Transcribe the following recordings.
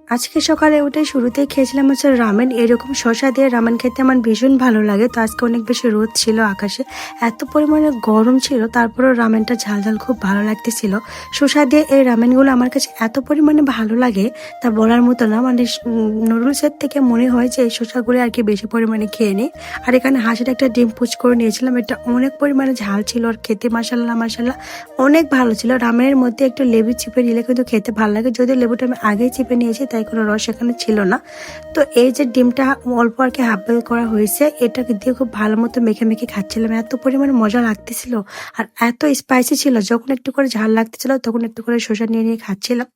আজকে সকালে উঠে শুরুতেই খেয়েছিলাম হচ্ছে রামেন। এরকম শসা দিয়ে রামেন খেতে আমার ভীষণ ভালো লাগে। তো আজকে অনেক বেশি রোদ ছিল আকাশে, এত পরিমাণে গরম ছিল, তারপরেও রামেনটা ঝাল ঝাল খুব ভালো লাগতেছিল। শসা দিয়ে এই রামেনগুলো আমার কাছে এত পরিমাণে ভালো লাগে তা বলার মতো না। মানে নুডলসের থেকে মনে হয় যে এই শসাগুলো আর কি বেশি পরিমাণে খেয়ে নিই। আর এখানে হাঁসের একটা ডিম পুচ করে নিয়েছিলাম, এটা অনেক পরিমাণে ঝাল ছিল আর খেতে মাশাল্লাহ মাশাল্লাহ অনেক ভালো ছিল। রামেনের মধ্যে একটু লেবু চিপে নিলে কিন্তু খেতে ভালো লাগে, যদিও লেবুটা আমি আগেই চিপে নিয়েছি তাই কোনো রস এখানে ছিল না। তো এই যে ডিমটা অল্প আর কি হাফ বয়েল করা হয়েছে, এটাকে দিয়ে খুব ভালো মতো মেখে মেখে খাচ্ছিলাম, এত পরিমাণে মজা লাগতেছিল আর এত স্পাইসি ছিল। যখন একটু করে ঝাল লাগতেছিল তখন একটু করে শসা নিয়ে নিয়ে খাচ্ছিলাম।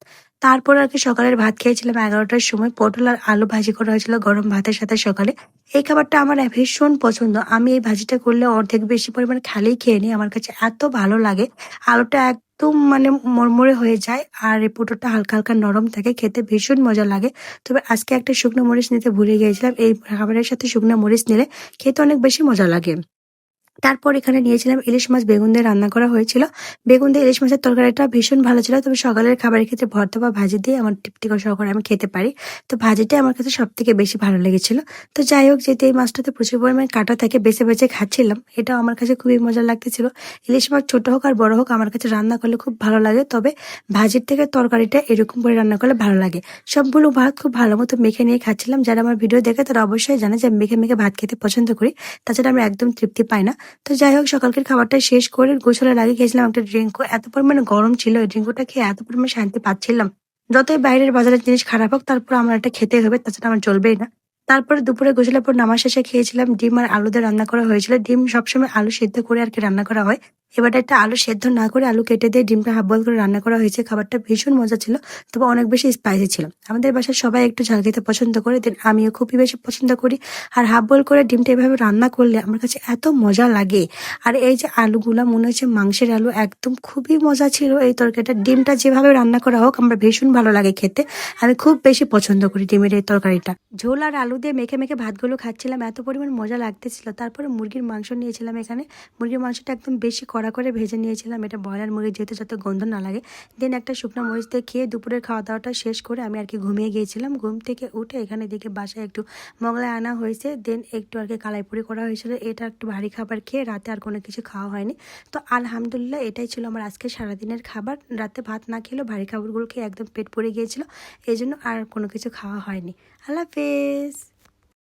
তারপর আর কি সকালের ভাত খেয়েছিলাম 11টার সময়, পটল আর আলু ভাজি করা হয়েছিল গরম ভাতের সাথে সকালে। এই খাবারটা আমার ভীষণ পছন্দ, আমি এই ভাজিটা করলে অর্ধেক বেশি পরিমাণে খালি খেয়ে নিই, আমার কাছে এত ভালো লাগে। আলুটা একদম মানে মরমরে হয়ে যায় আর এই পটলটা হালকা হালকা নরম থাকে, খেতে ভীষণ মজা লাগে। তবে আজকে একটা শুকনো মরিচ নিতে ভুলে গিয়েছিলাম, এই খাবারের সাথে শুকনো মরিচ নিলে খেতে অনেক বেশি মজা লাগে। তারপর এখানে নিয়েছিলাম ইলিশ মাছ, বেগুন দিয়ে রান্না করা হয়েছিল। বেগুন দিয়ে ইলিশ মাছের তরকারিটা ভীষণ ভালো ছিল, তবে সকালের খাবারের ক্ষেত্রে ভর্তা বা ভাজি দিয়ে আমার তৃপ্তিকর সহকারে আমি খেতে পারি। তো ভাজিটাই আমার কাছে সব থেকে বেশি ভালো লেগেছিল। তো যাই হোক, যেহেতু এই মাছটাতে প্রচুর পরিমাণে কাটা থাকে, বেছে বেছে খাচ্ছিলাম, এটাও আমার কাছে খুবই মজা লাগতেছিল। ইলিশ মাছ ছোট হোক আর বড় হোক আমার কাছে রান্না করলে খুব ভালো লাগে, তবে ভাজির থেকে তরকারিটা এরকম করে রান্না করলে ভালো লাগে। সবগুলো ভাত খুব ভালো মতো মেখে নিয়ে খাচ্ছিলাম। যারা আমার ভিডিও দেখে তারা অবশ্যই জানে যে আমি মেখে মেখে ভাত খেতে পছন্দ করি, তাছাড়া আমি একদম তৃপ্তি পাই না। তো যাই হোক, সকালকের খাবারটা শেষ করে গোসলের আগে খেয়েছিলাম একটা ড্রিঙ্কও, এত পরিমাণে গরম ছিল এই ড্রিঙ্কটা খেয়ে এত পরিমাণে শান্তি পাচ্ছিলাম। যতই বাইরের বাজারের জিনিস খারাপ হোক, তারপর আমার এটা খেতে হবে, তাছাড়া আমার চলবেই না। তারপরে দুপুরে গোসলের পর নামাজ শেষে খেয়েছিলাম ডিম আর আলু দিয়ে রান্না করা হয়েছিল। ডিম সবসময় আলু সেদ্ধ করে আর কি রান্না করা হয়, এবার একটা আলু সেদ্ধ না করে আলু কেটে দিয়ে ডিমটা হাফ বয়েল করে রান্না করা হয়েছে। খাবারটা ভীষণ মজা ছিল, তবে অনেক বেশি স্পাইসি ছিল। আমাদের বাসায় সবাই একটু ঝাল খেতে পছন্দ করে, দেন আমিও খুবই বেশি পছন্দ করি। আর হাফ বয়েল করে ডিমটা এভাবে রান্না করলে আমার কাছে এত মজা লাগে। আর এই যে আলুগুলা মনে হচ্ছে মাংসের আলু, একদম খুবই মজা ছিল এই তরকারিটা। ডিমটা যেভাবে রান্না করা হোক আমার ভীষণ ভালো লাগে খেতে, আমি খুব বেশি পছন্দ করি ডিমের এই তরকারিটা। ঝোল আর আলু দিয়ে মেখে মেখে ভাতগুলো খাচ্ছিলাম, এত পরিমাণ মজা লাগতেছিল। তারপরে মুরগির মাংস নিয়েছিলাম এখানে, মুরগির মাংসটা একদম বেশি কড়া করে ভেজে নিয়েছিলাম, এটা ব্রয়লার মুরগি যেহেতু যাতে গন্ধ না লাগে। দেন একটা শুকনো মরিচ দিয়ে খেয়ে দুপুরের খাওয়া দাওয়াটা শেষ করে আমি আর কি ঘুমিয়ে গিয়েছিলাম। ঘুম থেকে উঠে এখানে দেখে বাসায় একটু মোগলাই আনা হয়েছে, দেন একটু আর কি কালাইপুরি করা হয়েছিল। এটা একটু ভারী খাবার খেয়ে রাতে আর কোনো কিছু খাওয়া হয়নি। তো আলহামদুলিল্লাহ এটাই ছিল আমার আজকে সারাদিনের খাবার। রাতে ভাত না খেলেও ভারী খাবারগুলো খেয়ে একদম পেট ভরে গিয়েছিল, এই জন্য আর কোনো কিছু খাওয়া হয়নি। আল্লাহ হাফেজ।